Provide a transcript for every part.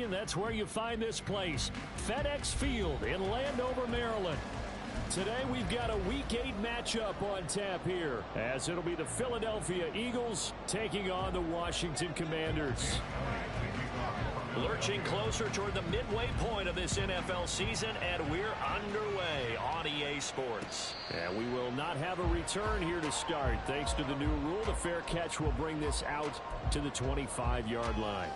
season, that's where you find this place, FedEx Field in Landover, Maryland. Today we've got a Week 8 matchup on tap here, as it'll be the Philadelphia Eagles taking on the Washington Commanders. Lurching closer toward the midway point of this NFL season, and we're underway on EA Sports. And we will not have a return here to start. Thanks to the new rule, the fair catch will bring this out to the 25-yard line.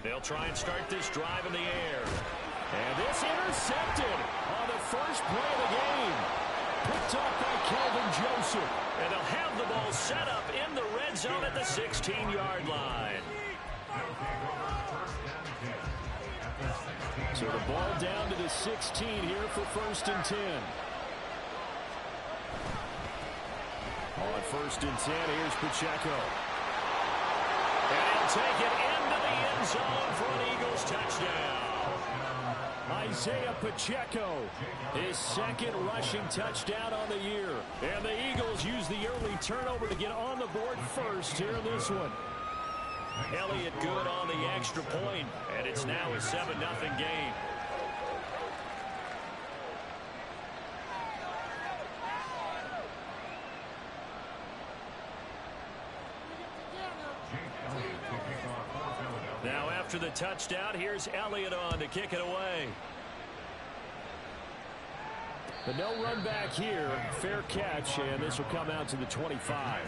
They'll try and start this drive in the air. And this intercepted on the first play of the game. Picked up by Kelvin Joseph. And they'll have the ball set up in the red zone at the 16-yard line. So the ball down to the 16 here for 1st and 10. On 1st and 10, here's Pacheco. And he'll take it into the end zone for an Eagles touchdown. Isaiah Pacheco, his second rushing touchdown on the year. And the Eagles use the early turnover to get on the board first here in this one. Elliott good on the extra point, and it's now a 7-0 game. Now after the touchdown, here's Elliott on to kick it away. But no run back here. Fair catch, and this will come out to the 25.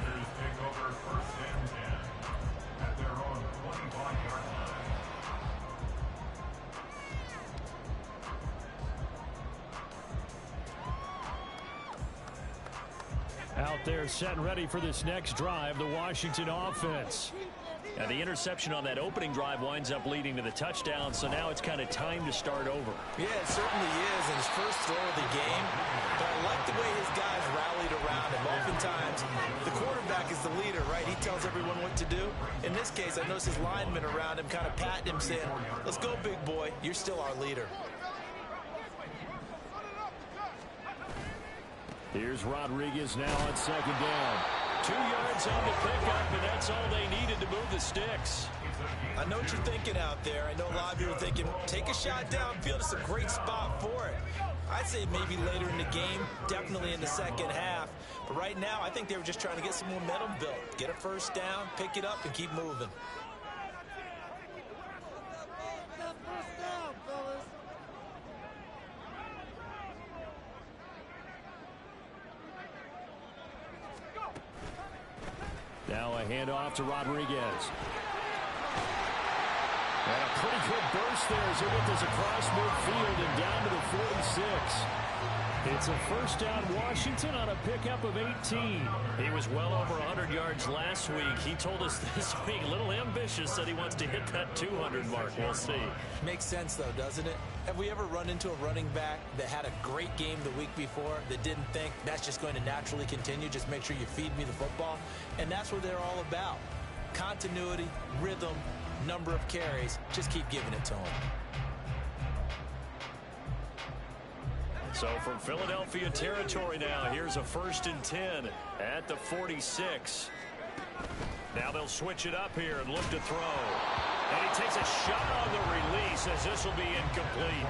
Out there set and ready for this next drive, the Washington offense. And the interception on that opening drive winds up leading to the touchdown, so now it's kind of time to start over. Yeah, it certainly is, and his first throw of the game. But I like the way his guys rallied around him. Oftentimes, the quarterback is the leader, right? He tells everyone what to do. In this case, I noticed his linemen around him kind of patting him, saying, "Let's go, big boy. You're still our leader." Here's Rodriguez now on 2nd down. 2 yards on the pickup, and that's all they needed to move the sticks. I know what you're thinking out there. I know a lot of you are thinking, take a shot downfield. It's a great spot for it. I'd say maybe later in the game, definitely in the second half. But right now, I think they were just trying to get some momentum built. Get a first down, pick it up, and keep moving. Now a handoff to Rodriguez. And a pretty good burst there as he went this across midfield and down to the 46. It's a 1st down Washington on a pickup of 18. He was well over 100 yards last week. He told us this week, a little ambitious, said he wants to hit that 200 mark. We'll see. Makes sense, though, doesn't it? Have we ever run into a running back that had a great game the week before that didn't think that's just going to naturally continue? Just make sure you feed me the football. And that's what they're all about. Continuity, rhythm, number of carries. Just keep giving it to them. So from Philadelphia territory now, here's a 1st and 10 at the 46. Now they'll switch it up here and look to throw. And he takes a shot on the release as this will be incomplete.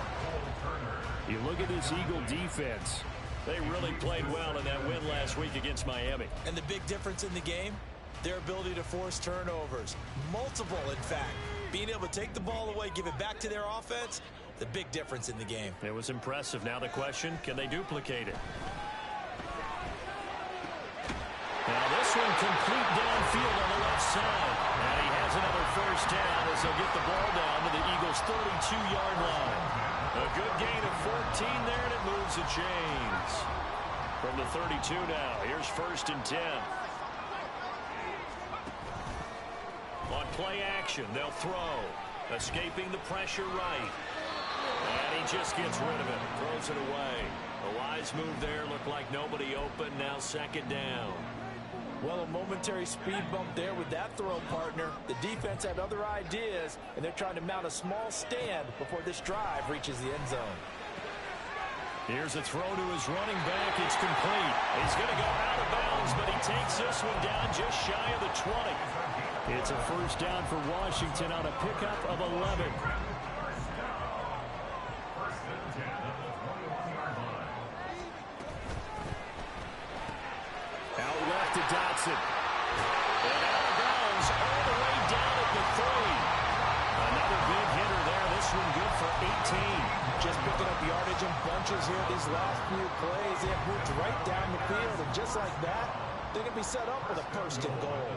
You look at this Eagle defense. They really played well in that win last week against Miami. And the big difference in the game, their ability to force turnovers. Multiple, in fact. Being able to take the ball away, give it back to their offense, the big difference in the game. It was impressive. Now the question, can they duplicate it? Now this one complete downfield on the left side. And he has another 1st down as they'll get the ball down to the Eagles' 32-yard line. A good gain of 14 there, and it moves the chains. From the 32 now, here's 1st and 10. On play action, they'll throw. Escaping the pressure right. And he just gets rid of it. Throws it away. A wise move there. Looked like nobody open. Now second down. Well, a momentary speed bump there with that throw, partner. The defense had other ideas, and they're trying to mount a small stand before this drive reaches the end zone. Here's a throw to his running back. It's complete. He's going to go out of bounds, but he takes this one down just shy of the 20. It's a first down for Washington on a pickup of 11. Out left to Dotson. And out of bounds all the way down at the 3. Another big hitter there. This one good for 18. Just picking up yardage in bunches here these last few plays. They have moved right down the field, and just like that, they can be set up with a first and goal.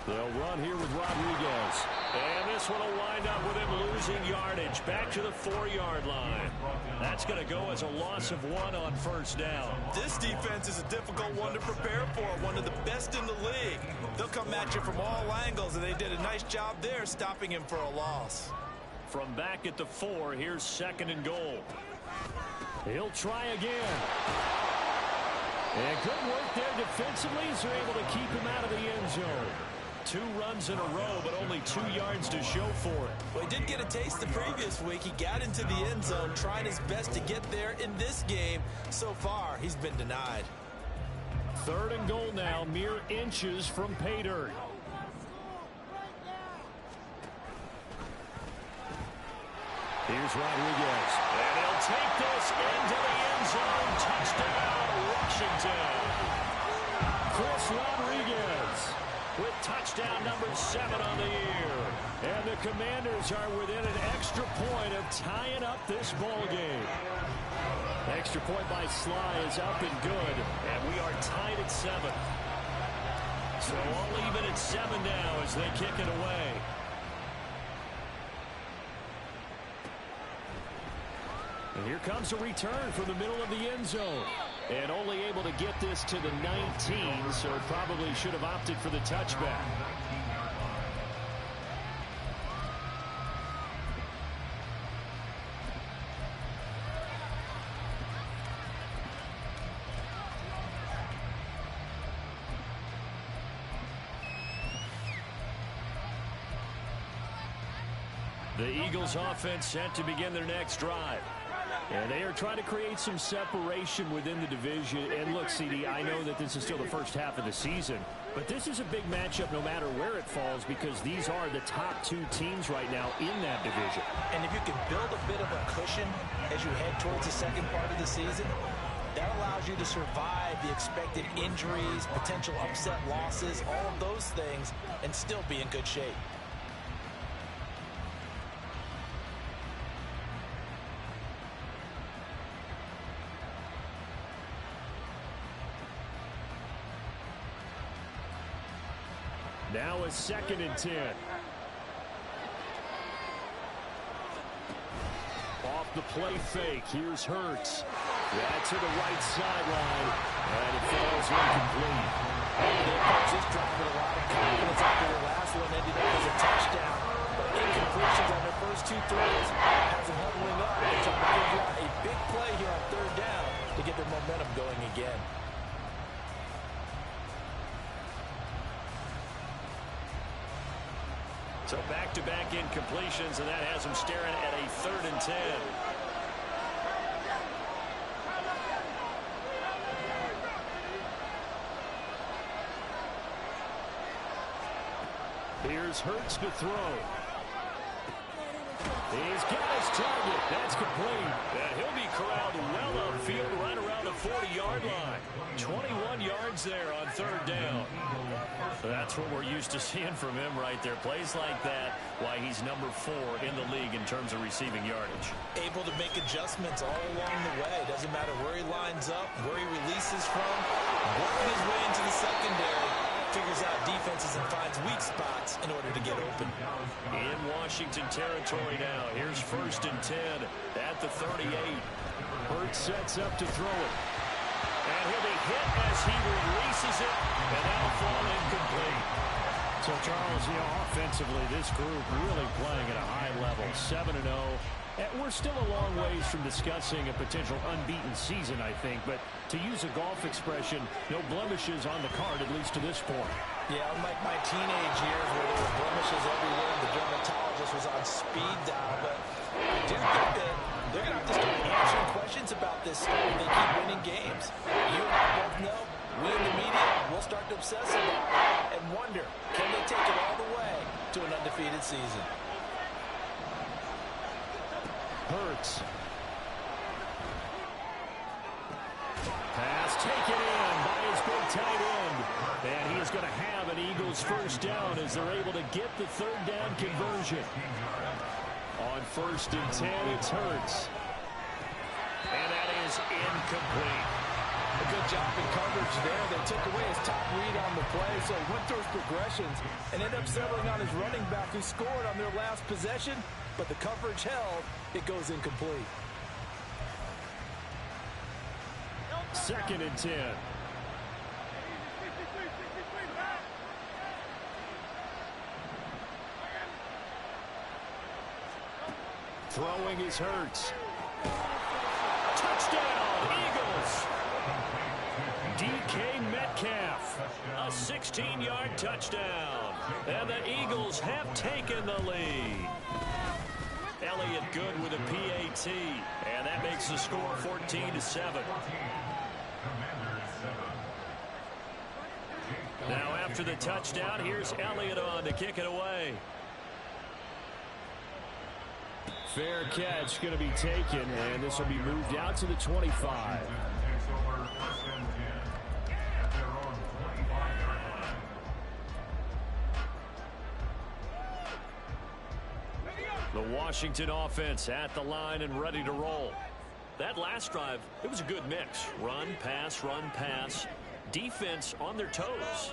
They'll run here with Rodriguez. And this one will wind up with him losing yardage back to the 4-yard line. That's going to go as a loss of 1 on first down. This defense is a difficult one to prepare for, one of the best in the league. They'll come at you from all angles, and they did a nice job there stopping him for a loss. From back at the 4, here's second and goal. He'll try again. And good work there defensively as they're able to keep him out of the end zone. 2 runs in a row, but only 2 yards to show for it. Well, he did get a taste the previous week. He got into the end zone, trying his best to get there in this game. So far, he's been denied. Third and goal now, mere inches from pay dirt. Here's Rodriguez. And he'll take this into the end zone. Touchdown, Washington. Chris Rodriguez with touchdown number 7 on the year. And the Commanders are within an extra point of tying up this ball game. Extra point by Sly is up and good. And we are tied at 7. So all even at 7 now as they kick it away. And here comes a return from the middle of the end zone. And only able to get this to the 19, so probably should have opted for the touchback. The Eagles offense set to begin their next drive. And they are trying to create some separation within the division. And look, CD, I know that this is still the first half of the season, but this is a big matchup no matter where it falls because these are the top 2 teams right now in that division. And if you can build a bit of a cushion as you head towards the second part of the season, that allows you to survive the expected injuries, potential upset losses, all of those things, and still be in good shape. Now a second and 10. Off the play fake. Here's Hurts. That's to the right sideline. And it falls incomplete. They approach this drive with a lot of confidence after their last one ended up as a touchdown. But incompletions on their first 2 throws has them huddling up. They're trying to figure out a big play here on third down to get their momentum going again. So back-to-back incompletions, and that has them staring at a 3rd and 10. Here's Hurts to throw. He's got his target. That's complete. And he'll be corralled well upfield right around the 40-yard line. 21 yards there on third down. That's what we're used to seeing from him right there. Plays like that, why he's number 4 in the league in terms of receiving yardage. Able to make adjustments all along the way. Doesn't matter where he lines up, where he releases from. Working his way into the secondary. Figures out defenses and finds weak spots in order to get open. In Washington territory now. Here's 1st and 10 at the 38. Hurts sets up to throw it. And he'll be hit as he releases it, and that'll fall incomplete. So, Charles, offensively, this group really playing at a high level, 7-0. And we're still a long ways from discussing a potential unbeaten season, I think. But to use a golf expression, no blemishes on the card, at least to this point. Yeah, unlike my teenage years where there were blemishes everywhere and the dermatologist was on speed dial. But I do think that they're going to have to start answering questions about this stuff if they keep winning games. You and I both know, we in the media will start to obsess about it and wonder, can they take it all the way to an undefeated season? Hurts. Pass taken in by his big tight end. And he is going to have an Eagles first down as they're able to get the third down conversion. On 1st and 10, it's Hurts. And that is incomplete. A good job in coverage there. They took away his top read on the play, so he went through his progressions and ended up settling on his running back who scored on their last possession, but the coverage held. It goes incomplete. 2nd and 10. Throwing is Hurts. Touchdown, Eagles! DK Metcalf. A 16-yard touchdown. And the Eagles have taken the lead. Elliott good with a PAT. And that makes the score 14-7. Now after the touchdown, here's Elliott on to kick it away. Fair catch going to be taken, and this will be moved out to the 25. The Washington offense at the line and ready to roll. That last drive, it was a good mix. Run, pass, defense on their toes.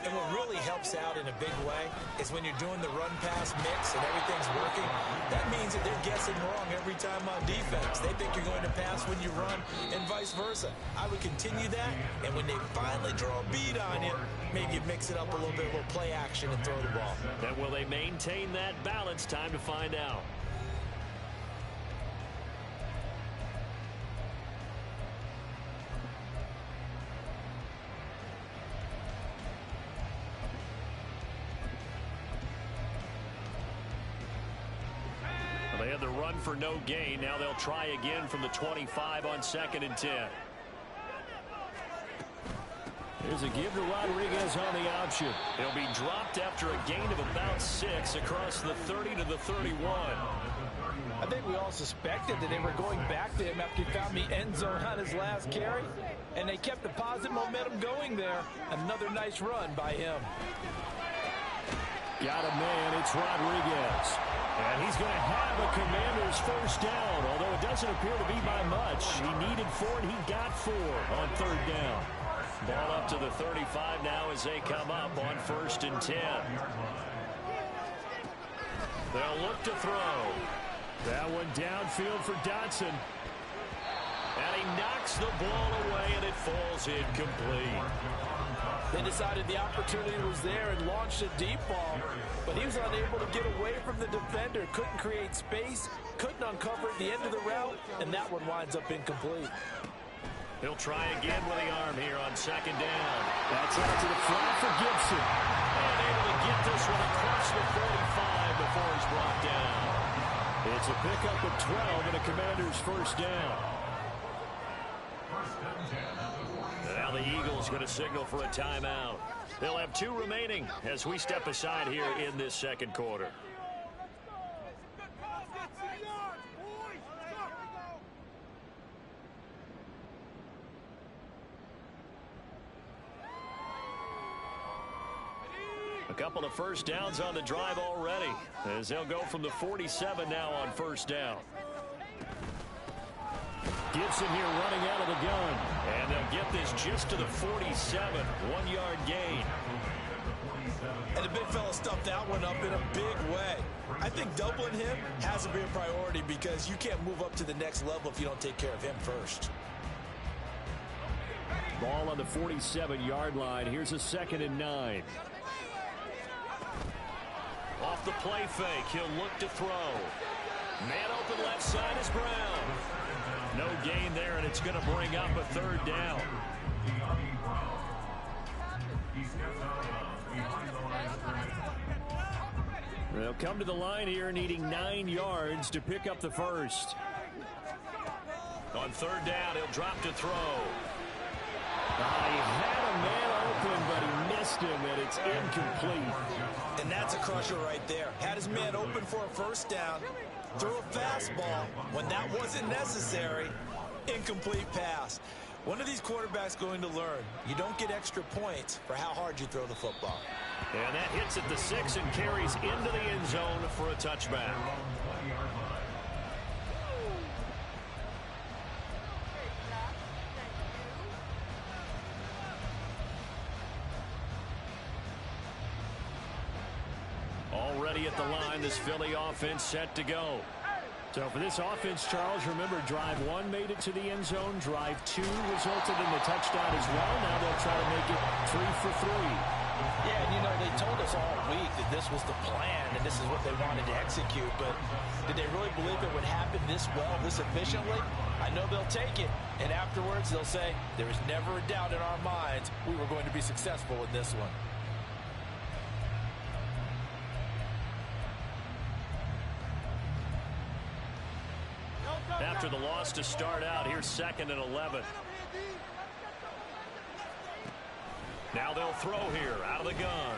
And what really helps out in a big way is when you're doing the run-pass mix and everything's working, that means that they're guessing wrong every time on defense. They think you're going to pass when you run and vice versa. I would continue that, and when they finally draw a beat on you, maybe you mix it up a little bit, a little play action and throw the ball. And will they maintain that balance? Time to find out. They had the run for no gain. Now they'll try again from the 25 on 2nd and 10. There's a give to Rodriguez on the option. He'll be dropped after a gain of about 6 across the 30 to the 31. I think we all suspected that they were going back to him after he found the end zone on his last carry, and they kept the positive momentum going there. Another nice run by him. Got a man, it's Rodriguez. And he's going to have a Commander's first down, although it doesn't appear to be by much. He needed 4, and he got 4 on 3rd down. Ball up to the 35 now as they come up on 1st and 10. They'll look to throw. That one downfield for Dotson. And he knocks the ball away, and it falls incomplete. They decided the opportunity was there and launched a deep ball, but he was unable to get away from the defender, couldn't create space, couldn't uncover at the end of the route, and that one winds up incomplete. He'll try again with the arm here on 2nd down. That's out to the front for Gibson. And able to get this one across the 45 before he's brought down. It's a pickup of 12 and a Commander's first down. Now the Eagles going to signal for a timeout. They'll have 2 remaining as we step aside here in this 2nd quarter. A couple of first downs on the drive already as they'll go from the 47 now on 1st down. Gibson here running out of the gun. And they'll get this just to the 47. 1-yard gain. And the big fella stuffed that one up in a big way. I think doubling him has to be a priority because you can't move up to the next level if you don't take care of him first. Ball on the 47-yard line. Here's a 2nd and 9. the play fake. He'll look to throw. Man open left side is Brown. No gain there, and it's going to bring up a third down. They'll come to the line here needing 9 yards to pick up the first. On third down, he'll drop to throw. He had a man open, but he missed him, and it's incomplete. And that's a crusher right there. Had his man open for a first down, threw a fastball when that wasn't necessary. Incomplete pass. One of these quarterbacks going to learn, you don't get extra points for how hard you throw the football. And that hits at the 6 and carries into the end zone for a touchback. Already at the line, this Philly offense set to go. So for this offense, Charles, remember, drive 1 made it to the end zone. Drive 2 resulted in the touchdown as well. Now they'll try to make it 3 for 3. Yeah, and you know, they told us all week that this was the plan and this is what they wanted to execute, but did they really believe it would happen this well, this efficiently? I know they'll take it, and afterwards they'll say, there was never a doubt in our minds we were going to be successful in this one. After the loss to start out, here's 2nd and 11. Now they'll throw here out of the gun.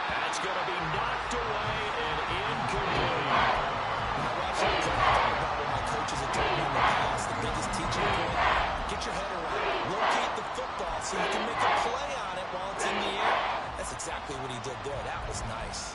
That's going to be knocked away and incomplete. Now watch that. Talk about what my coaches have told me in the past. The biggest teaching point, get your head around. Locate the football so you can make a play on it while it's in the air. That's exactly what he did there. That was nice.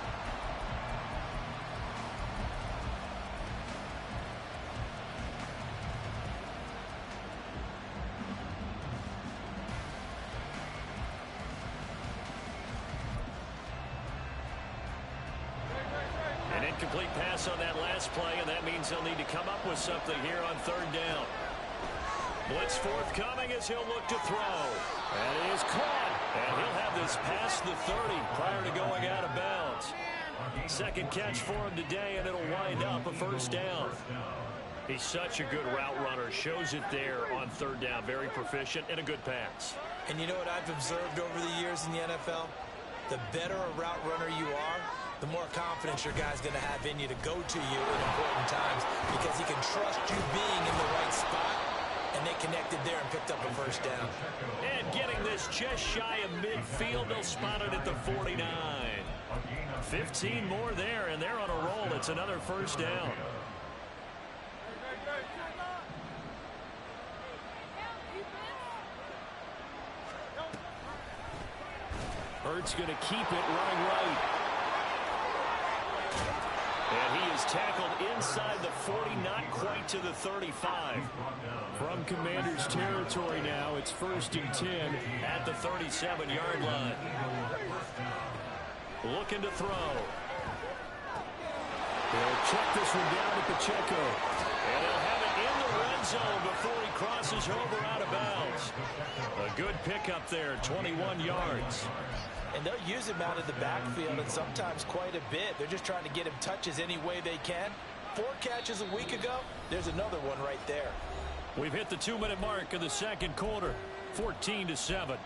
Complete pass on that last play, and that means they'll need to come up with something here on third down. Blitz forthcoming as he'll look to throw. And he is caught. And he'll have this past the 30 prior to going out of bounds. Second catch for him today, and it'll wind up a first down. He's such a good route runner. Shows it there on third down. Very proficient and a good pass. And you know what I've observed over the years in the NFL? The better a route runner you are, the more confidence your guy's going to have in you to go to you in important times because he can trust you being in the right spot, and they connected there and picked up a first down. And getting this just shy of midfield, they'll spot it at the 49. 15 more there, and they're on a roll. It's another first down. Hurts going to keep it running right. And he is tackled inside the 40, not quite to the 35. From Commanders territory now, it's 1st and 10 at the 37-yard line. Looking to throw. They'll check this one down to Pacheco. And they'll have it in the red zone before he crosses over out of bounds. A good pickup there, 21 yards. And they'll use him out of the backfield, and sometimes quite a bit. They're just trying to get him touches any way they can. 4 catches a week ago. There's another one right there. We've hit the 2-minute mark of the second quarter. 14-7.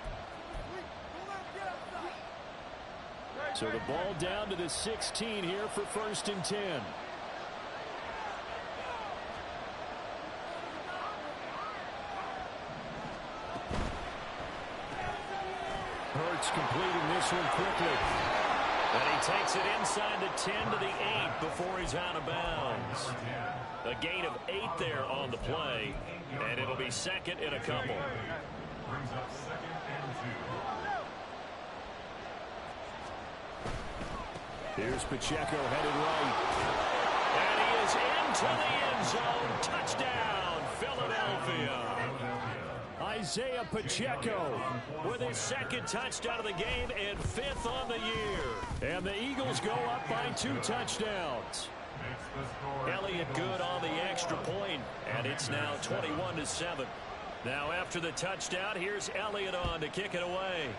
So the ball down to the 16 here for 1st and 10. Hurts completing this one quickly. And he takes it inside the 10 to the 8 before he's out of bounds. A gain of 8 there on the play, and it'll be 2nd and a couple. Here's Pacheco headed right. And he is into the end zone. Touchdown, Philadelphia. Isaiah Pacheco with his 2nd touchdown of the game and 5th on the year. And the Eagles go up by 2 touchdowns. Elliott good on the extra point, and it's now 21-7. Now after the touchdown, here's Elliott on to kick it away.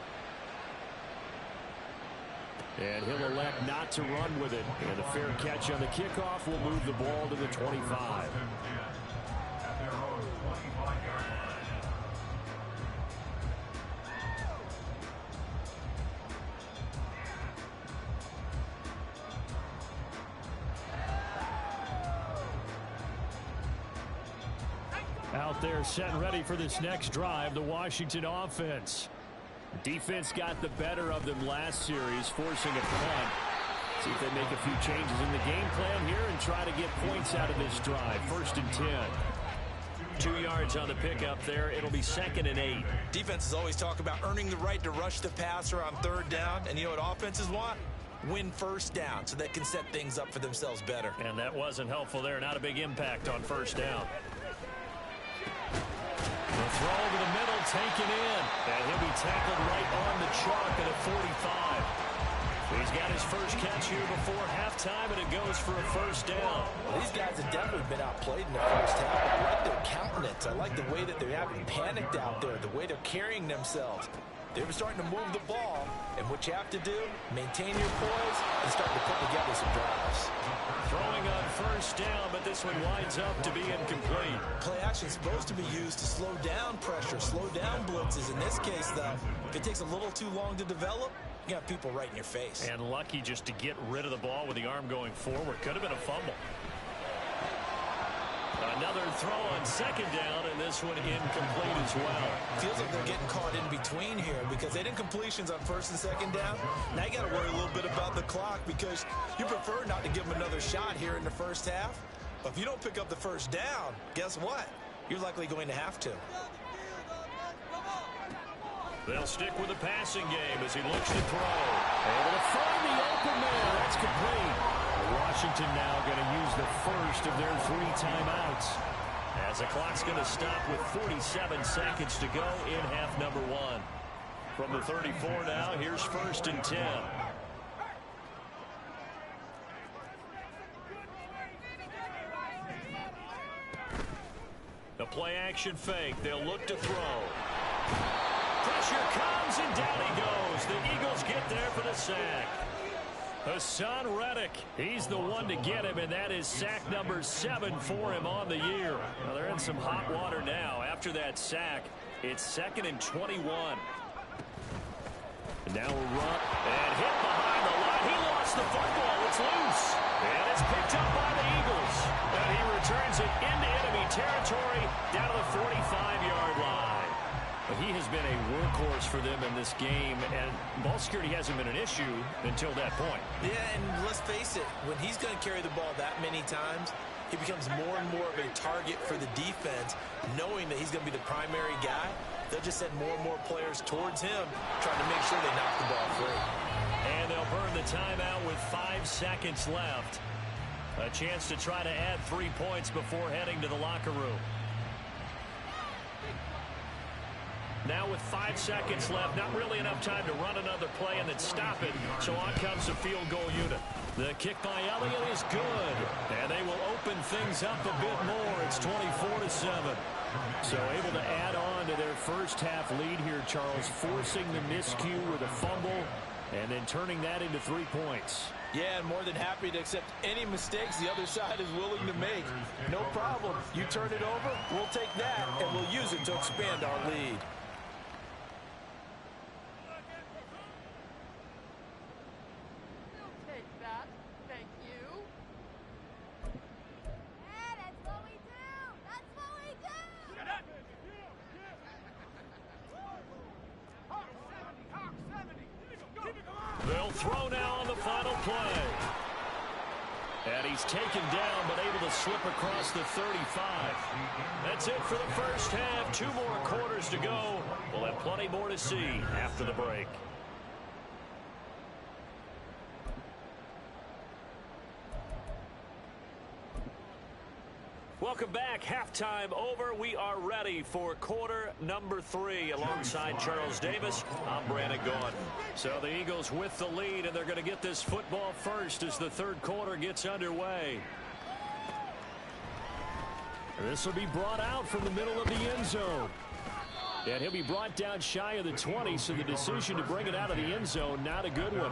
And he'll elect not to run with it. And a fair catch on the kickoff will move the ball to the 25. Out there set and ready for this next drive, the Washington offense. Defense got the better of them last series, forcing a punt. See if they make a few changes in the game plan here and try to get points out of this drive. 1st and 10. 2 yards on the pickup there. It'll be 2nd and 8. Defenses always talk about earning the right to rush the passer on 3rd down. And you know what offenses want? Win 1st down so they can set things up for themselves better. And that wasn't helpful there. Not a big impact on 1st down. The throw over the middle, taken in. And he'll be tackled right on the chalk at a 45. He's got his first catch here before halftime, and it goes for a 1st down. Well, these guys have definitely been outplayed in the first half. I like their countenance. I like the way that they're having panicked out there, the way they're carrying themselves. They were starting to move the ball, and what you have to do, maintain your poise and start to put together some drives. Throwing on 1st down, but this one winds up to be incomplete. Play action is supposed to be used to slow down pressure, slow down blitzes. In this case, though, if it takes a little too long to develop, you got people right in your face. And lucky just to get rid of the ball with the arm going forward. Could have been a fumble. Another throw on 2nd down, and this one incomplete as well. Feels like they're getting caught in between here because they didn't completions on 1st and 2nd down. Now you got to worry a little bit about the clock because you prefer not to give them another shot here in the first half. But if you don't pick up the 1st down, guess what? You're likely going to have to. They'll stick with the passing game as he looks to throw. Able to find the open man. That's complete. Washington now going to use the first of their 3 timeouts. As the clock's going to stop with 47 seconds to go in half number 1. From the 34 now, here's 1st and 10. The play action fake. They'll look to throw. Pressure comes and down he goes. The Eagles get there for the sack. Hassan Reddick, he's the one to get him, and that is sack number 7 for him on the year. Well, they're in some hot water now. After that sack, it's 2nd and 21. And now a run. And hit behind the line. He lost the football. It's loose. And it's picked up by the Eagles. And he returns it into enemy territory down to the 45-yard line. He has been a workhorse for them in this game, and ball security hasn't been an issue until that point. Yeah, and let's face it, when he's going to carry the ball that many times, he becomes more and more of a target for the defense, knowing that he's going to be the primary guy. They'll just send more and more players towards him, trying to make sure they knock the ball free. And they'll burn the timeout with 5 seconds left. A chance to try to add 3 points before heading to the locker room. Now with 5 seconds left, not really enough time to run another play and then stop it. So on comes the field goal unit. The kick by Elliott is good. And they will open things up a bit more. It's 24-7. So able to add on to their first half lead here, Charles, forcing the miscue with a fumble and then turning that into 3 points. Yeah, and more than happy to accept any mistakes the other side is willing to make. No problem. You turn it over, we'll take that, and we'll use it to expand our lead. They'll throw now on the final play. And he's taken down, but able to slip across the 35. That's it for the first half. 2 more quarters to go. We'll have plenty more to see after the break. Welcome back. Halftime over. We are ready for quarter number 3 alongside Charles Davis. I'm Brandon Gaudin. So the Eagles with the lead, and they're going to get this football first as the 3rd quarter gets underway. This will be brought out from the middle of the end zone. And he'll be brought down shy of the 20, so the decision to bring it out of the end zone, not a good one.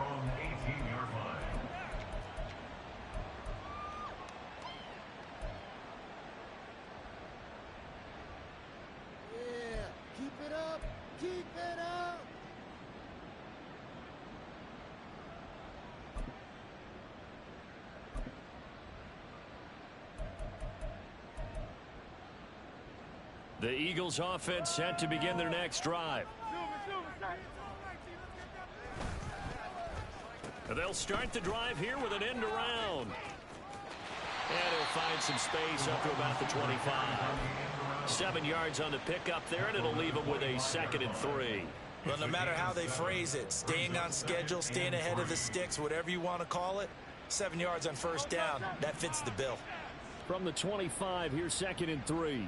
The Eagles offense set to begin their next drive. They'll start the drive here with an end around. And he'll find some space up to about the 25. 7 yards on the pickup there, and it'll leave him with a 2nd and 3. Well, no matter how they phrase it, staying on schedule, staying ahead of the sticks, whatever you want to call it, 7 yards on first down, that fits the bill. From the 25, here's 2nd and 3.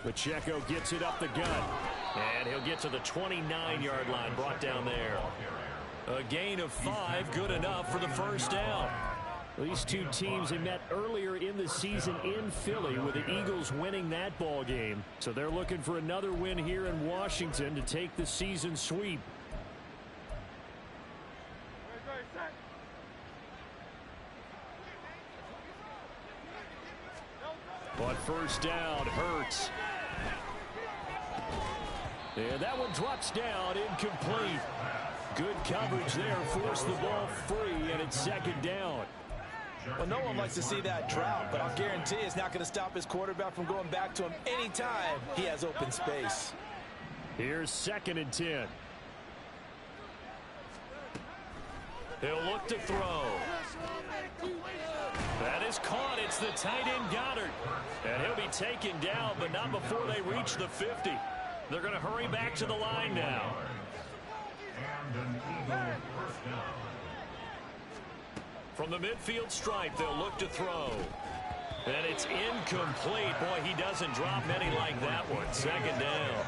Pacheco gets it up the gut. And he'll get to the 29-yard line, brought down there. A gain of 5, good enough for the first down. These two teams had met earlier in the season in Philly, with the Eagles winning that ball game. So they're looking for another win here in Washington to take the season sweep. But first down, Hurts. And that one drops down, incomplete. Good coverage there, forced the ball free, and it's 2nd down. Well, no one likes to see that drop, but I'll guarantee it's not going to stop his quarterback from going back to him anytime he has open space. Here's 2nd and 10. He'll look to throw. That is caught. It's the tight end Goddard. And he'll be taken down, but not before they reach the 50. They're going to hurry back to the line now. From the midfield stripe, they'll look to throw. And it's incomplete. Boy, he doesn't drop many like that one. 2nd down.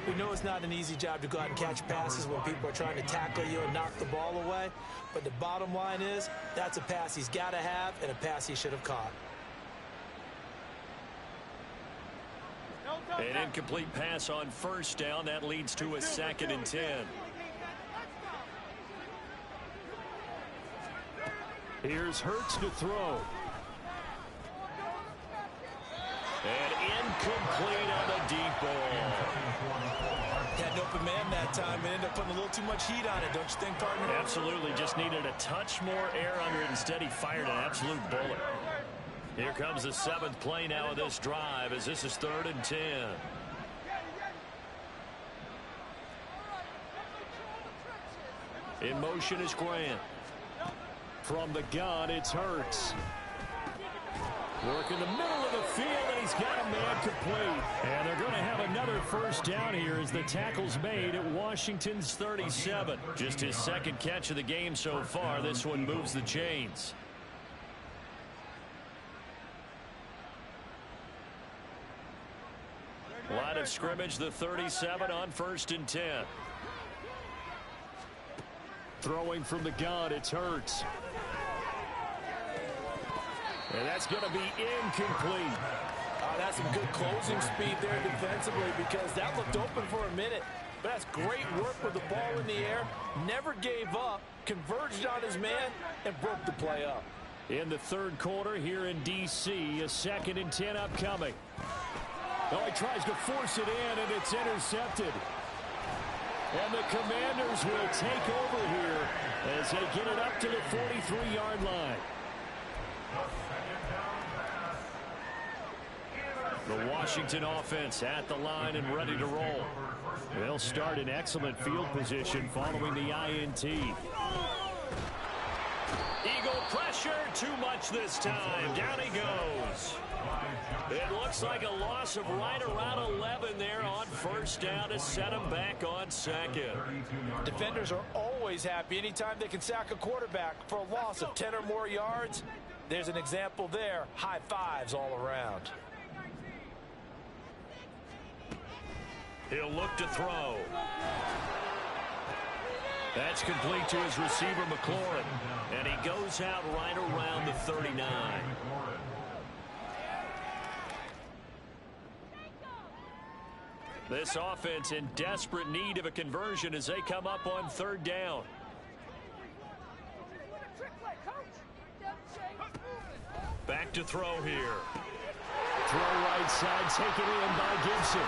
We know it's not an easy job to go out and catch passes when people are trying to tackle you and knock the ball away. But the bottom line is, that's a pass he's got to have and a pass he should have caught. An incomplete pass on first down. That leads to a 2nd and 10. Here's Hurts to throw. And incomplete on the deep ball. Had an open man that time and ended up putting a little too much heat on it, don't you think, partner? Absolutely. Just needed a touch more air under it. Instead, he fired an absolute bullet. Here comes the 7th play now of this drive, as this is 3rd and 10. In motion is Grant. From the gun, it's Hurts. Work in the middle of the field, and he's got a man complete. And they're going to have another first down here as the tackle's made at Washington's 37. Just his 2nd catch of the game so far. This one moves the chains. Line of scrimmage, the 37 on 1st and 10. Throwing from the gun, it's Hurts. And that's going to be incomplete. That's some good closing speed there defensively, because that looked open for a minute. But that's great work with the ball in the air. Never gave up, converged on his man, and broke the play up. In the 3rd quarter here in D.C., a 2nd and 10 upcoming. Oh, he tries to force it in, and it's intercepted. And the Commanders will take over here as they get it up to the 43-yard line. The Washington offense at the line and ready to roll. They'll start in excellent field position following the INT. Eagle pressure, too much this time. Down he goes. It looks like a loss of right around 11 there on first down to set him back on 2nd. Defenders are always happy anytime they can sack a quarterback for a loss of 10 or more yards. There's an example there. High fives all around. He'll look to throw. That's complete to his receiver, McLaurin. And he goes out right around the 39. This offense in desperate need of a conversion as they come up on third down. Back to throw here. Throw right side, taken in by Gibson.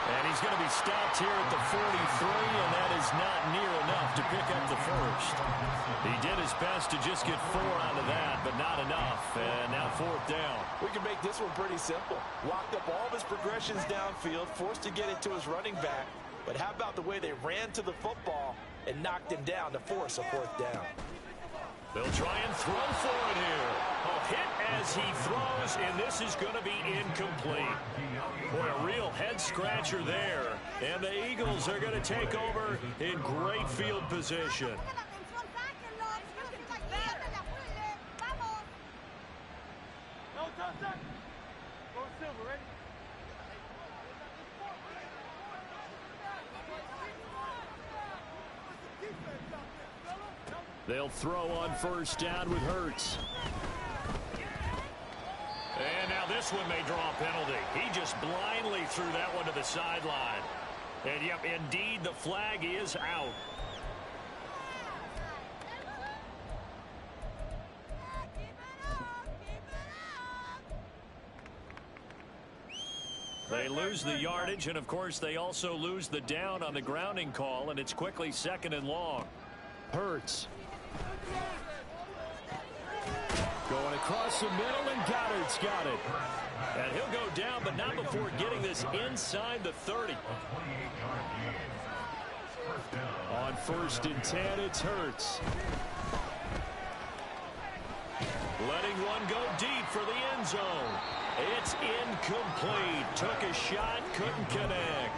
And he's going to be stopped here at the 43, and that is not near enough to pick up the first. He did his best to just get 4 out of that, but not enough. And now fourth down. We can make this one pretty simple. Locked up all of his progressions downfield, forced to get it to his running back. But how about the way they ran to the football and knocked him down to force a fourth down? They'll try and throw for it here. A hit as he throws, and this is going to be incomplete. Boy, a real head-scratcher there. And the Eagles are going to take over in great field position. They'll throw on first down with Hurts. And now this one may draw a penalty. He just blindly threw that one to the sideline. And, yep, indeed, the flag is out. They lose the yardage, and, of course, they also lose the down on the grounding call, and it's quickly second and long. Hurts. Going across the middle, and Goddard's got it. And he'll go down, but not before getting this inside the 30. On first and 10, it's Hurts. Letting one go deep for the end zone. It's incomplete. Took a shot, couldn't connect.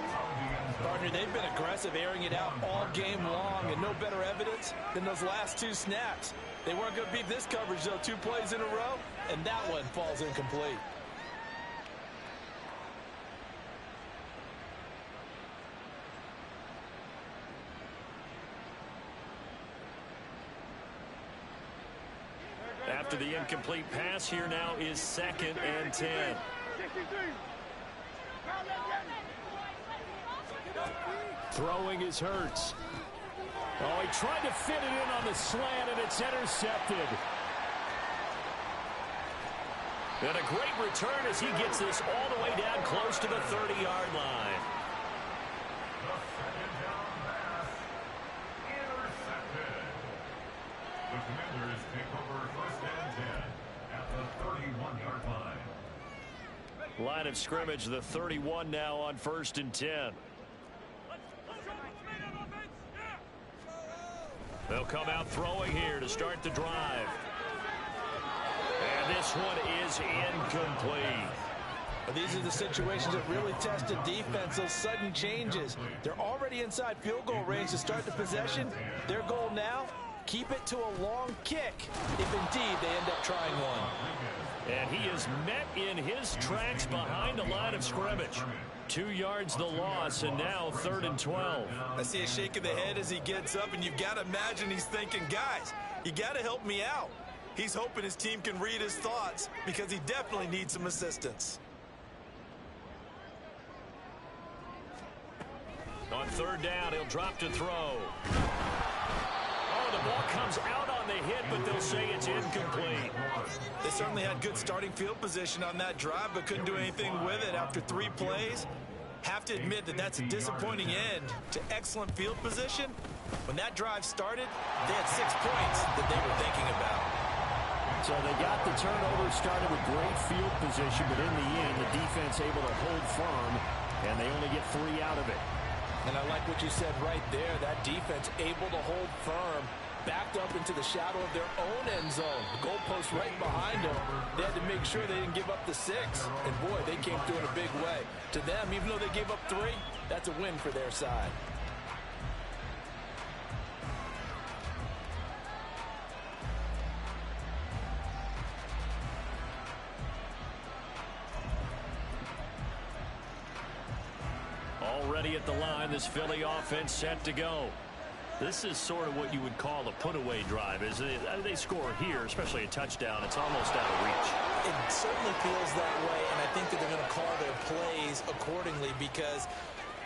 Partner, they've been aggressive, airing it out all game long, and no better evidence than those last 2 snaps. They weren't going to beat this coverage, though, 2 plays in a row, and that one falls incomplete. After the incomplete pass, here now is second and 10. Throwing is Hurts. Oh, he tried to fit it in on the slant, and it's intercepted. And a great return as he gets this all the way down close to the 30-yard line. The Commanders take over first and 10 at the 31-yard line. Line of scrimmage, the 31 now on first and 10. They'll come out throwing here to start the drive. And this one is incomplete. These are the situations that really test a defense, those sudden changes. They're already inside field goal range to start the possession. Their goal now, keep it to a long kick, if indeed they end up trying one. And he is met in his tracks behind the line of scrimmage. 2 yards the loss, and now third and 12. I see a shake of the head as he gets up, and you've got to imagine he's thinking, guys, you got to help me out. He's hoping his team can read his thoughts because he definitely needs some assistance. On third down, he'll drop to throw. Oh, the ball comes out on the hit, but they'll say it's incomplete. They certainly had good starting field position on that drive, but couldn't do anything with it after 3 plays. Have to admit that that's a disappointing end to excellent field position. When that drive started, they had 6 points that they were thinking about. So they got the turnover, started with great field position, but in the end, the defense able to hold firm, and they only get 3 out of it. And I like what you said right there. That defense able to hold firm, backed up into the shadow of their own end zone. The goalpost right behind them. They had to make sure they didn't give up the 6. And, boy, they came through in a big way. To them, even though they gave up 3, that's a win for their side. Already at the line, this Philly offense set to go. This is sort of what you would call a put-away drive, isn't it? They score here, especially a touchdown. It's almost out of reach. It certainly feels that way, and I think that they're going to call their plays accordingly because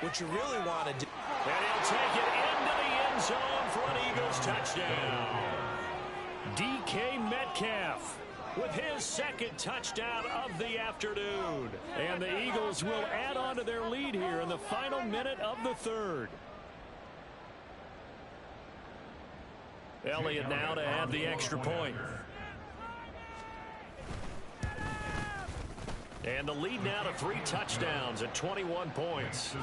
What you really want to do. And he'll take it into the end zone for an Eagles touchdown. DK Metcalf with his second touchdown of the afternoon. And the Eagles will add on to their lead here in the final minute of the third. Elliott now to add the extra point. And the lead now to 3 touchdowns at 21 points.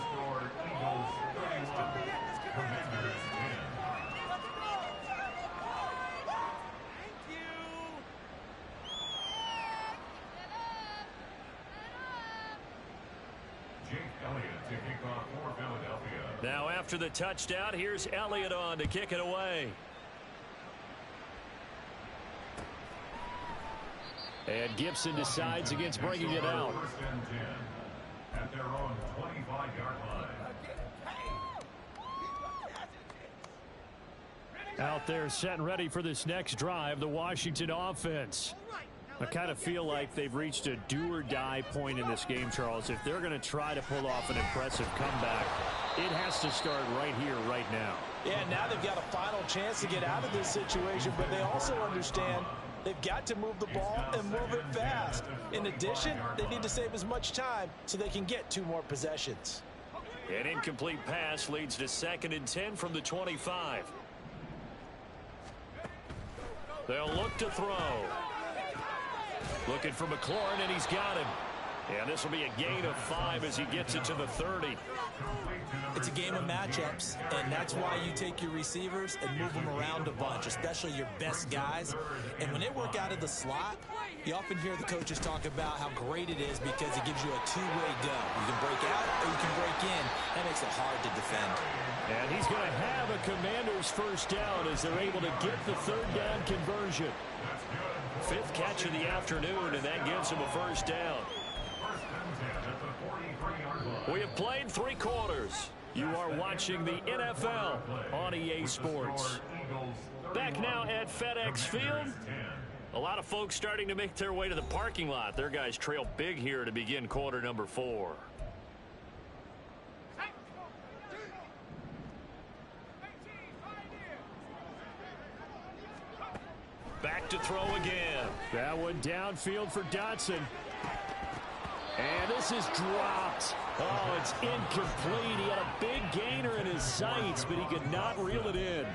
Now after the touchdown, here's Elliott on to kick it away. And Gibson decides against bringing it out. At their own 25-yard line. Out there set and ready for this next drive, the Washington offense. I kind of feel like they've reached a do-or-die point in this game, Charles. If they're going to try to pull off an impressive comeback, it has to start right here, right now. Yeah, now they've got a final chance to get out of this situation, but they also understand they've got to move the ball and move it fast. In addition, they need to save as much time so they can get 2 more possessions. An incomplete pass leads to 2nd and 10 from the 25. They'll look to throw. Looking for McLaurin, and he's got him. And this will be a gain of 5 as he gets it to the 30. It's a game of matchups, and that's why you take your receivers and move them around a bunch, especially your best guys. And when they work out of the slot, you often hear the coaches talk about how great it is because it gives you a 2-way go. You can break out or you can break in. That makes it hard to defend. And he's going to have a Commanders first down as they're able to get the 3rd down conversion. 5th catch of the afternoon, and that gives him a first down. We have played 3 quarters. You are watching the NFL on EA Sports. Back now at FedEx Field. A lot of folks starting to make their way to the parking lot. Their guys trail big here to begin quarter number 4. Back to throw again. That one downfield for Dotson. And this is dropped. Oh, it's incomplete. He had a big gainer in his sights, but he could not reel it in.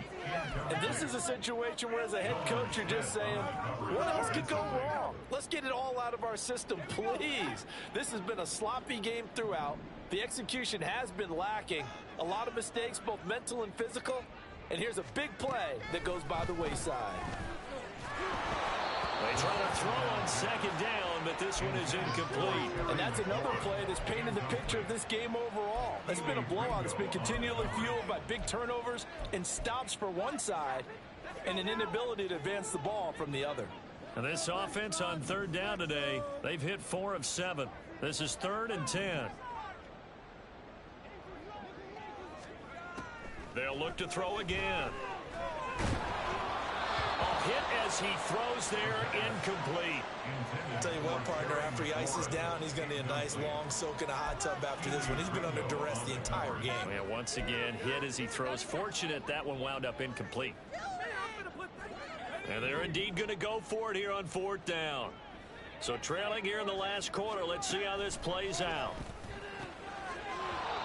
And this is a situation where, as a head coach, you're just saying, what else could go wrong? Let's get it all out of our system, please. This has been a sloppy game throughout. The execution has been lacking. A lot of mistakes, both mental and physical. And here's a big play that goes by the wayside. They try to throw on 2nd down, but this one is incomplete. And that's another play that's painted the picture of this game overall. It's been a blowout. It's been continually fueled by big turnovers and stops for one side and an inability to advance the ball from the other. And this offense on 3rd down today, they've hit 4 of 7. This is 3rd and 10. They'll look to throw again. Hit as he throws there, incomplete. I'll tell you what, partner, after he ices down, he's going to need a nice long soak in a hot tub after this one. He's been under duress the entire game. And once again, hit as he throws. Fortunate that one wound up incomplete. And they're indeed going to go for it here on 4th down. So trailing here in the last quarter, let's see how this plays out.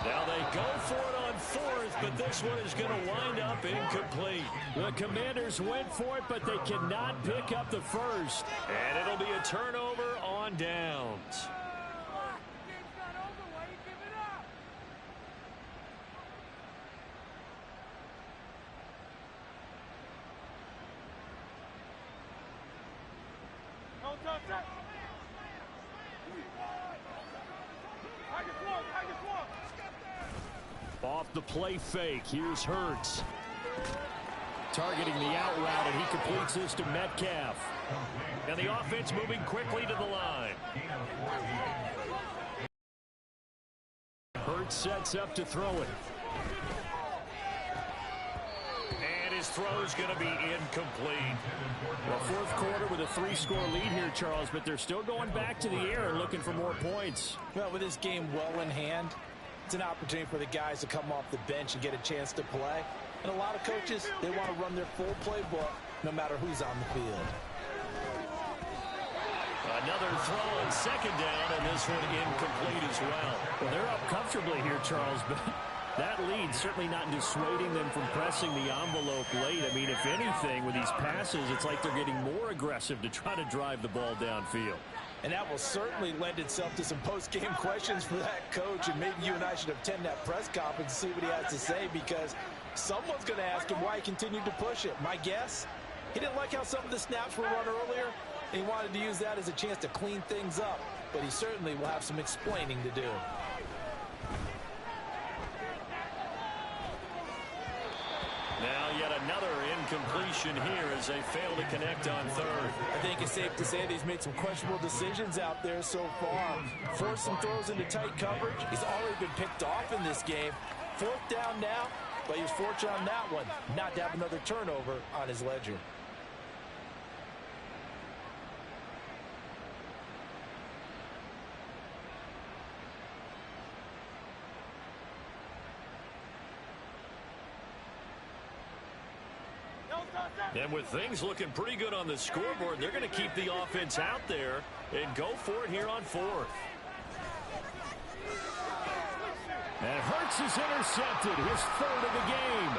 Now they go for it on 4th, but this one is going to wind up incomplete. The Commanders went for it, but they cannot pick up the first. And it'll be a turnover on downs. Off the play fake, here's Hurts. Targeting the out route, and he completes this to Metcalf. And the offense moving quickly to the line. Hurts sets up to throw it. And his throw is going to be incomplete. Well, 4th quarter with a 3-score lead here, Charles, but they're still going back to the air and looking for more points. Well, with this game well in hand, It's an opportunity for the guys to come off the bench and get a chance to play. And a lot of coaches, they want to run their full playbook no matter who's on the field. Another throw on second down, and this one incomplete as well. Well, they're up comfortably here, Charles, but that lead certainly not dissuading them from pressing the envelope late. I mean, if anything, with these passes, it's like they're getting more aggressive to try to drive the ball downfield. And that will certainly lend itself to some post-game questions for that coach, and maybe you and I should attend that press conference and see what he has to say, because someone's going to ask him why he continued to push it. My guess, he didn't like how some of the snaps were run earlier, and he wanted to use that as a chance to clean things up, but he certainly will have some explaining to do. Now yet another incompletion here as they fail to connect on third. I think it's safe to say that he's made some questionable decisions out there so far. Forced some throws into tight coverage. He's already been picked off in this game. Fourth down now, but he was fortunate on that one not to have another turnover on his ledger. And with things looking pretty good on the scoreboard, they're going to keep the offense out there and go for it here on fourth. And Hurts is intercepted, his third of the game.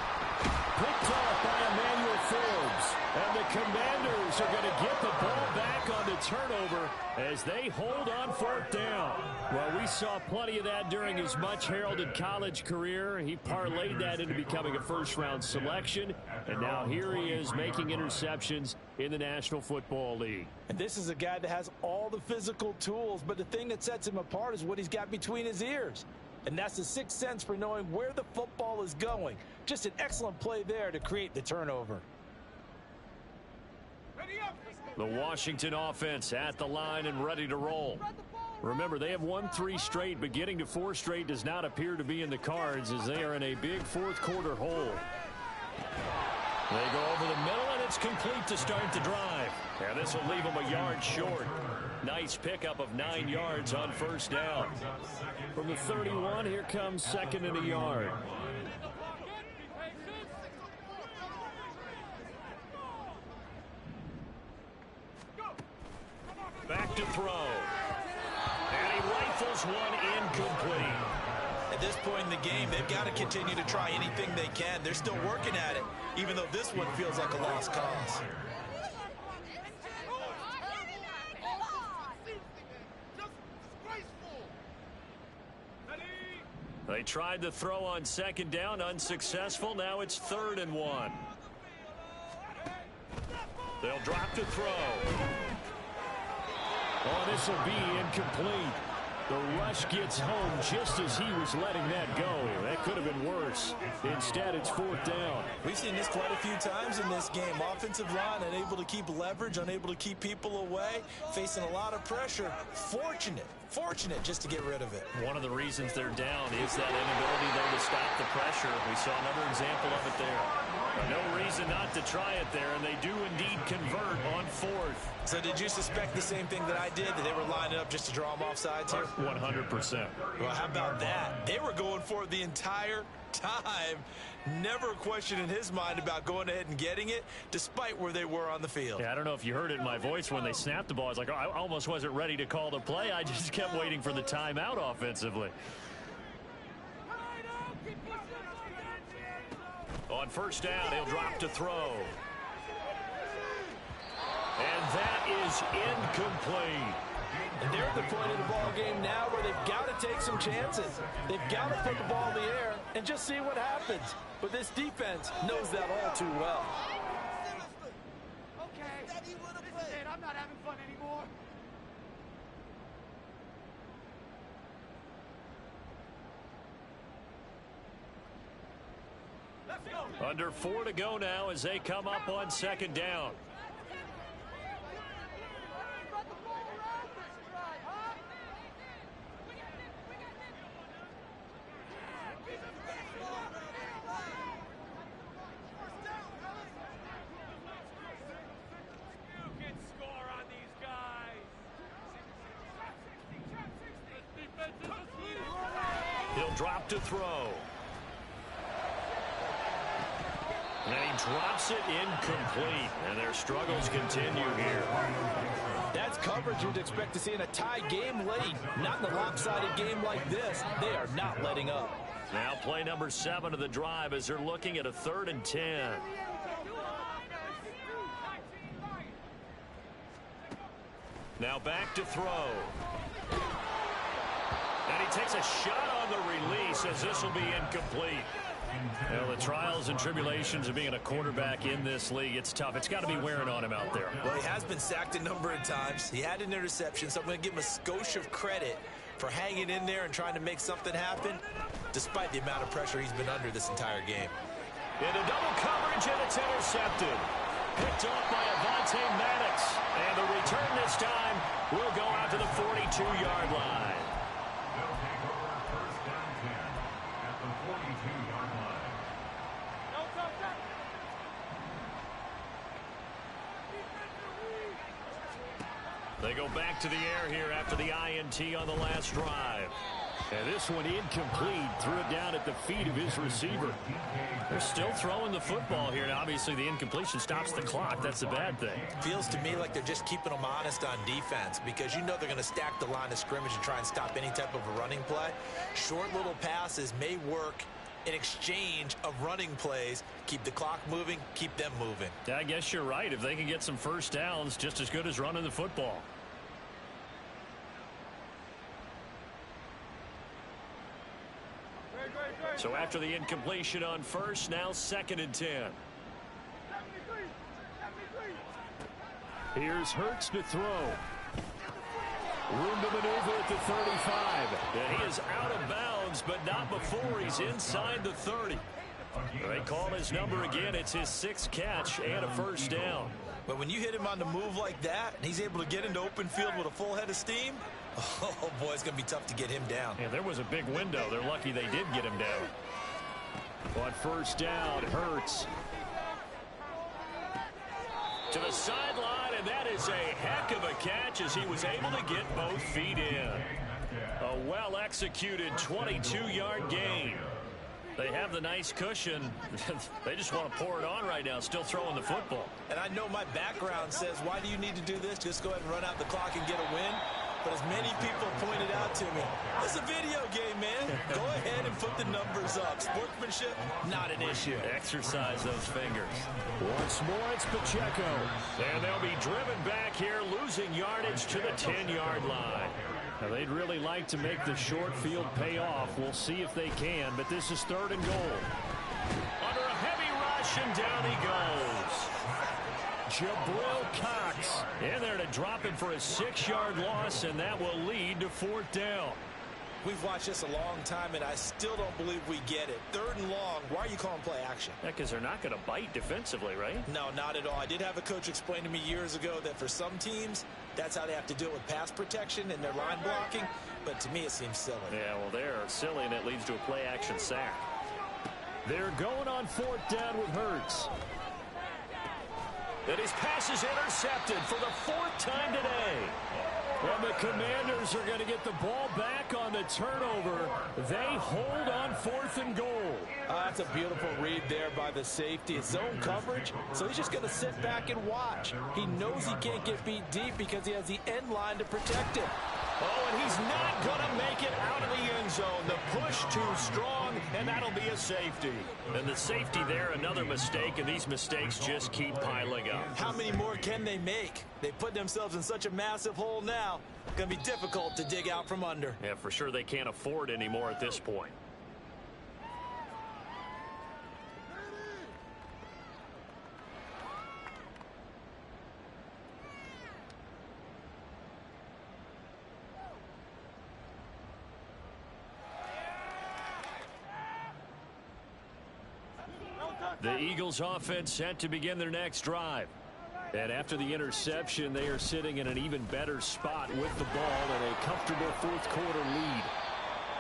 Picked off by Emmanuel Forbes. And the Commanders are going to get the ball back on the turnover as they hold on fourth down. Well, we saw plenty of that during his much-heralded college career. He parlayed that into becoming a first-round selection. And now here he is making interceptions in the National Football League. And this is a guy that has all the physical tools, but the thing that sets him apart is what he's got between his ears. And that's the sixth sense for knowing where the football is going. Just an excellent play there to create the turnover. The Washington offense at the line and ready to roll. Remember, they have won 3 straight, but getting to 4 straight does not appear to be in the cards as they are in a big fourth quarter hole. They go over the middle, and it's complete to start the drive. And this will leave them a yard short. Nice pickup of 9 yards on first down. From the 31, here comes second and a yard. Back to throw. And he rifles one incomplete. At this point in the game, they've got to continue to try anything they can. They're still working at it, even though this one feels like a lost cause. They tried the throw on second down, unsuccessful. Now it's 3rd and 1. They'll drop to throw. Oh, this will be incomplete. The rush gets home just as he was letting that go. That could have been worse. Instead, it's 4th down. We've seen this quite a few times in this game. Offensive line unable to keep leverage, unable to keep people away, facing a lot of pressure. Fortunate just to get rid of it. One of the reasons they're down is that inability there to stop the pressure. We saw another example of it there. No reason not to try it there, and they do indeed convert on 4th. So did you suspect the same thing that I did, that they were lining up just to draw them off sides here? 100%. Well, how about that? They were going for it the entire time. Never a question in his mind about going ahead and getting it, despite where they were on the field. Yeah, I don't know if you heard it in my voice when they snapped the ball. I was like, oh, I almost wasn't ready to call the play. I just kept waiting for the timeout offensively. On first down, he'll drop to throw. And that is incomplete. And they're at the point of the ball game now where they've got to take some chances. They've got to put the ball in the air and just see what happens. But this defense knows that all too well. Okay, this is it. I'm not having fun anymore. Let's go. Under 4 to go now as they come up on second down. He'll drop to throw. And he drops it incomplete. And their struggles continue here. That's coverage you'd expect to see in a tie game late. Not in a lopsided game like this. They are not letting up. Now play number 7 of the drive as they're looking at a 3rd and 10. Now back to throw. And he takes a shot on the release as this will be incomplete. Well, the trials and tribulations of being a quarterback in this league, it's tough. It's got to be wearing on him out there. Well, he has been sacked a number of times. He had an interception, so I'm going to give him a skosh of credit for hanging in there and trying to make something happen, despite the amount of pressure he's been under this entire game. Into double coverage, and it's intercepted. Picked off by Avonte Maddox. And the return this time will go out to the 42-yard line. They'll take over first down 10 at the 42-yard line. They go back to the air here after the INT on the last drive. And this one incomplete. Threw it down at the feet of his receiver. They're still throwing the football here. And obviously, the incompletion stops the clock. That's a bad thing. Feels to me like they're just keeping them honest on defense because you know they're going to stack the line of scrimmage and try and stop any type of a running play. Short little passes may work in exchange of running plays. Keep the clock moving, keep them moving. I guess you're right. If they can get some first downs, just as good as running the football. So after the incompletion on first, now 2nd and 10. Here's Hurts to throw. Room to maneuver at the 35. And he is out of bounds, but not before he's inside the 30. They call his number again. It's his 6th catch and a first down. But when you hit him on the move like that, and he's able to get into open field with a full head of steam, oh boy, it's going to be tough to get him down. And there was a big window. They're lucky they did get him down. On first down, Hurts. To the sideline, and that is a heck of a catch as he was able to get both feet in. A well-executed 22-yard gain. They have the nice cushion. They just want to pour it on right now, still throwing the football. And I know my background says, why do you need to do this? Just go ahead and run out the clock and get a win. But as many people pointed out to me, it's a video game, man. Go ahead and put the numbers up. Sportsmanship, not an issue. Exercise those fingers. Once more, it's Pacheco. And they'll be driven back here, losing yardage to the 10-yard line. Now, they'd really like to make the short field pay off. We'll see if they can, but this is 3rd and goal. Under a heavy rush, and down he goes. Jabril Cox in there to drop him for a 6-yard loss, and that will lead to 4th down. We've watched this a long time, and I still don't believe we get it. 3rd and long, why are you calling play action? Yeah, because they're not going to bite defensively, right? No, not at all. I did have a coach explain to me years ago that for some teams, that's how they have to deal with pass protection and their line blocking, but to me it seems silly. Yeah, well, they're silly, and it leads to a play-action sack. They're going on 4th down with Hurts. And his pass is intercepted for the 4th time today. And the Commanders are going to get the ball back on the turnover. They hold on 4th and goal. That's a beautiful read there by the safety. It's zone coverage, so he's just going to sit back and watch. He knows he can't get beat deep because he has the end line to protect him. Oh, and he's not going to make it out of the end zone. The push too strong, and that'll be a safety. And the safety there, another mistake, and these mistakes just keep piling up. How many more can they make? They put themselves in such a massive hole now. It's going to be difficult to dig out from under. Yeah, for sure they can't afford anymore at this point. The Eagles offense set to begin their next drive. And after the interception, they are sitting in an even better spot with the ball and a comfortable 4th quarter lead.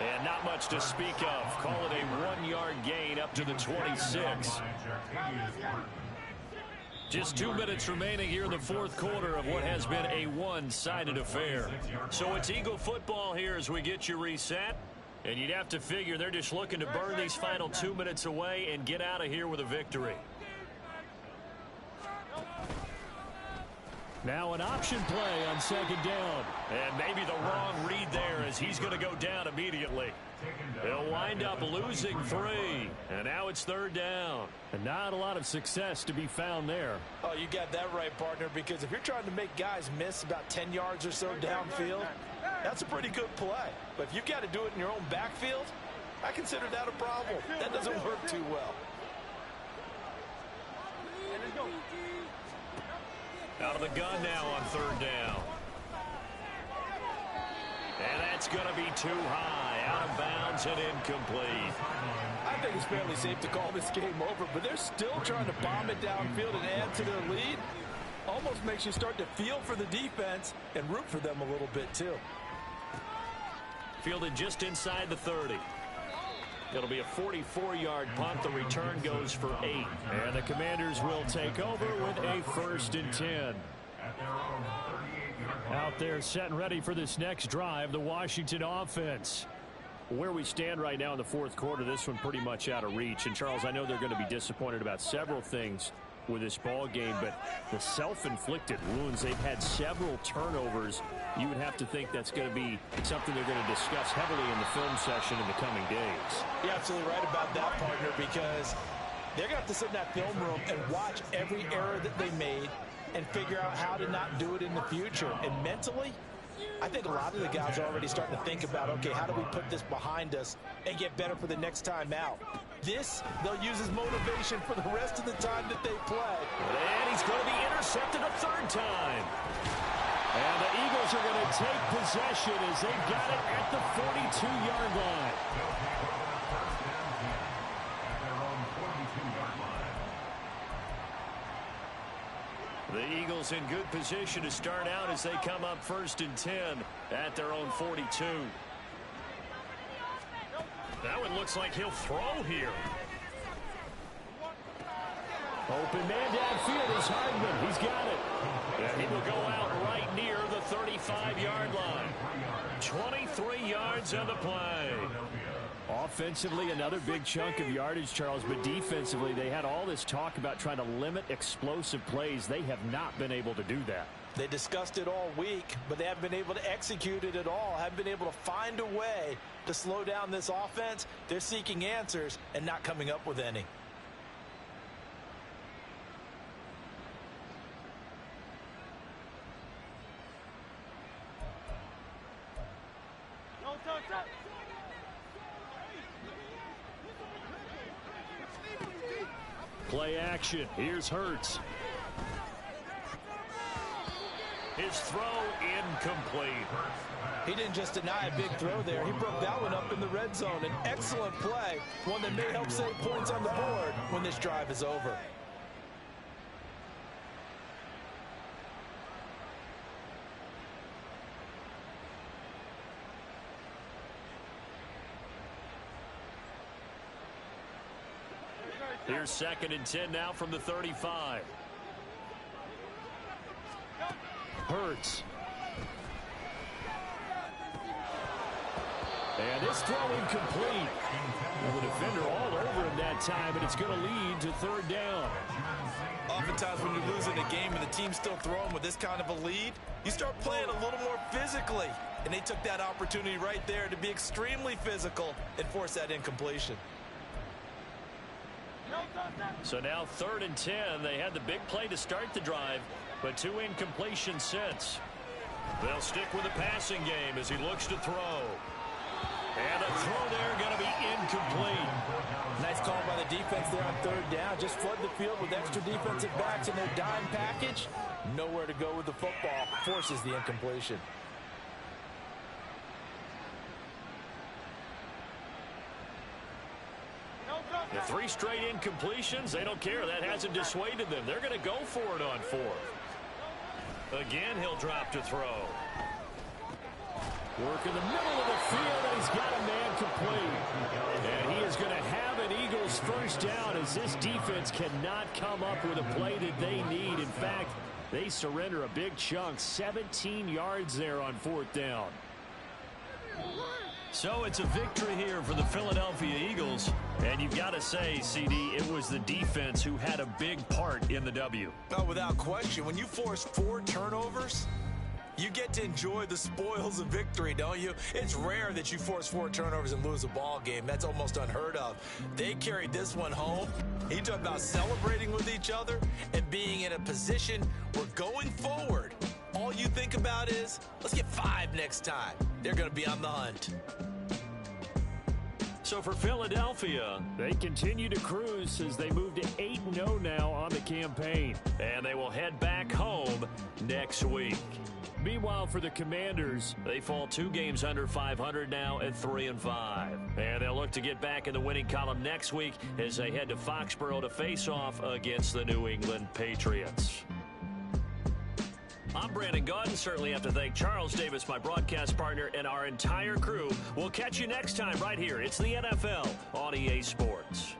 And not much to speak of. Call it a 1-yard gain up to the 26. Just 2 minutes remaining here in the 4th quarter of what has been a one-sided affair. So it's Eagle football here as we get you reset. And you'd have to figure they're just looking to burn these final 2 minutes away and get out of here with a victory. Now an option play on second down. And maybe the wrong read there as he's going to go down immediately. He'll wind up losing 3. And now it's third down. And not a lot of success to be found there. Oh, you got that right, partner, because if you're trying to make guys miss about 10 yards or so downfield, that's a pretty good play. But if you've got to do it in your own backfield, I consider that a problem. That doesn't work too well. Out of the gun now on third down. And that's going to be too high. Out of bounds and incomplete. I think it's fairly safe to call this game over, but they're still trying to bomb it downfield and add to their lead. Almost makes you start to feel for the defense and root for them a little bit too. Fielded just inside the 30. It'll be a 44-yard punt. The return goes for 8. And the Commanders will take over with a 1st and 10. Out there set and ready for this next drive, the Washington offense. Where we stand right now in the fourth quarter, this one pretty much out of reach. And, Charles, I know they're going to be disappointed about several things with this ball game, but the self-inflicted wounds, they've had several turnovers. You would have to think that's going to be something they're going to discuss heavily in the film session in the coming days. You're absolutely right about that, partner, because they're going to have to sit in that film room and watch every error that they made and figure out how to not do it in the future. And mentally, I think a lot of the guys are already starting to think about, okay, how do we put this behind us and get better for the next time out? This, they'll use as motivation for the rest of the time that they play. And he's going to be intercepted a third time. And the Eagles are going to take possession as they've got it at the 42-yard line. The Eagles in good position to start out as they come up 1st and 10 at their own 42. That one looks like he'll throw here. Open man downfield is Hardman. He's got it. And he will go out right near the 35-yard line. 23 yards on the play. Offensively, another big chunk of yardage, Charles, but defensively, they had all this talk about trying to limit explosive plays. They have not been able to do that. They discussed it all week, but they haven't been able to execute it at all, haven't been able to find a way to slow down this offense. They're seeking answers and not coming up with any. Play action. Here's Hurts. His throw incomplete. He didn't just deny a big throw there. He broke that one up in the red zone. An excellent play, one that may help save points on the board when this drive is over. Here's 2nd and 10 now from the 35. Hurts. And this throw incomplete. And the defender all over him that time, and it's going to lead to 3rd down. Oftentimes when you're losing a game and the team's still throwing with this kind of a lead, you start playing a little more physically. And they took that opportunity right there to be extremely physical and force that incompletion. So now 3rd and 10. They had the big play to start the drive, but 2 incompletions since. They'll stick with the passing game as he looks to throw. And a throw there going to be incomplete. Nice call by the defense there on 3rd down. Just flood the field with extra defensive backs in their dime package. Nowhere to go with the football. Forces the incompletion. The 3 straight incompletions, they don't care. That hasn't dissuaded them. They're going to go for it on 4th. Again, he'll drop to throw. Work in the middle of the field, and he's got a man complete. And he is going to have an Eagles 1st down as this defense cannot come up with a play that they need. In fact, they surrender a big chunk, 17 yards there on 4th down. So it's a victory here for the Philadelphia Eagles. And you've got to say, CD, it was the defense who had a big part in the W. Oh, without question. When you force 4 turnovers, you get to enjoy the spoils of victory, don't you? It's rare that you force 4 turnovers and lose a ball game. That's almost unheard of. They carried this one home. He talked about celebrating with each other and being in a position where going forward, all you think about is, let's get 5 next time. They're going to be on the hunt. So for Philadelphia, they continue to cruise as they move to 8-0 now on the campaign. And they will head back home next week. Meanwhile, for the Commanders, they fall 2 games under 500 now at 3-5. And they'll look to get back in the winning column next week as they head to Foxborough to face off against the New England Patriots. I'm Brandon Gaudin. Certainly have to thank Charles Davis, my broadcast partner, and our entire crew. We'll catch you next time right here. It's the NFL on EA Sports.